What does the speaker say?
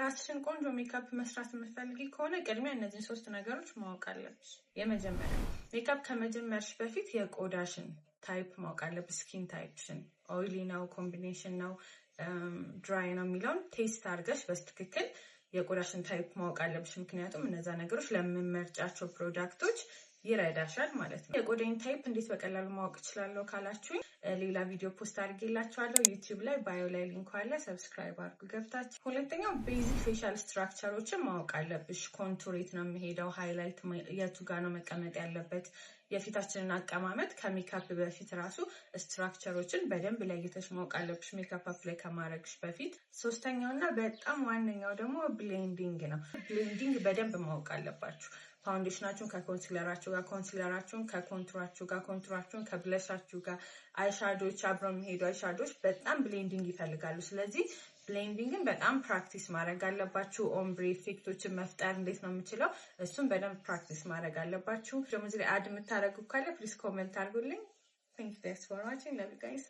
የራስሽን ቆንጆ ሜካፕ መስራት የምትፈልጊ ከሆነ ቅድሚያ እነዚህን 3 ነገሮች ማወቅ አለብሽ። የመጀመሪያው ሜካፕ ከመጀመርሽ በፊት የቆዳሽን ታይፕ ማወቅ አለብሽ። ስኪን ታይፕሽን ኦይሊ ነው፣ ኮምቢኔሽን ነው፣ ድራይ ነው የሚለውን ቴስት አድርገሽ በትክክል የቆዳሽን ታይፕ ማወቅ አለብሽ። ምክንያቱም እነዛ ነገሮች ለምመርጫቸው ፕሮዳክቶች ይረዳሻል ማለት ነው። የቆዳዬን ታይፕ እንዴት በቀላሉ ማወቅ እችላለሁ ካላችሁኝ ሌላ ቪዲዮ ፖስት አድርጌላችኋለሁ ዩቲዩብ ላይ፣ ባዮ ላይ ሊንክ አለ፣ ሰብስክራይብ አድርጉ ገብታችሁ። ሁለተኛው ቤዚክ ፌሻል ስትራክቸሮችን ማወቅ አለብሽ። ኮንቱር የት ነው የሚሄደው፣ ሃይላይት የቱ ጋር ነው መቀመጥ ያለበት፣ የፊታችንን አቀማመጥ ከሜካፕ በፊት ራሱ ስትራክቸሮችን በደንብ ለይተሽ ማወቅ አለብሽ ሜካፕ አፕላይ ከማድረግሽ በፊት። ሶስተኛውና በጣም ዋነኛው ደግሞ ብሌንዲንግ ነው። ብሌንዲንግ በደንብ ማወቅ አለባችሁ። ፋውንዴሽናችሁን ከኮንሲለራችሁ ጋር፣ ኮንሲለራችሁን ከኮንቱራችሁ ጋር፣ ኮንቱራችሁን ከብለሻችሁ ጋር፣ አይሻዶች አብረው የሚሄዱ አይሻዶች በጣም ብሌንዲንግ ይፈልጋሉ። ስለዚህ ብሌንዲንግን በጣም ፕራክቲስ ማድረግ አለባችሁ። ኦምብሬ ኢፌክቶችን መፍጠር እንዴት ነው የምችለው፣ እሱን በደንብ ፕራክቲስ ማድረግ አለባችሁ። ደግሞ እዚህ ላይ አድ የምታደርጉ ካለ ፕሊዝ ኮሜንት አድርጉልኝ። ቴንክ ዩ ፎር ዋቺንግ። ለቭ ዩ ጋይስ።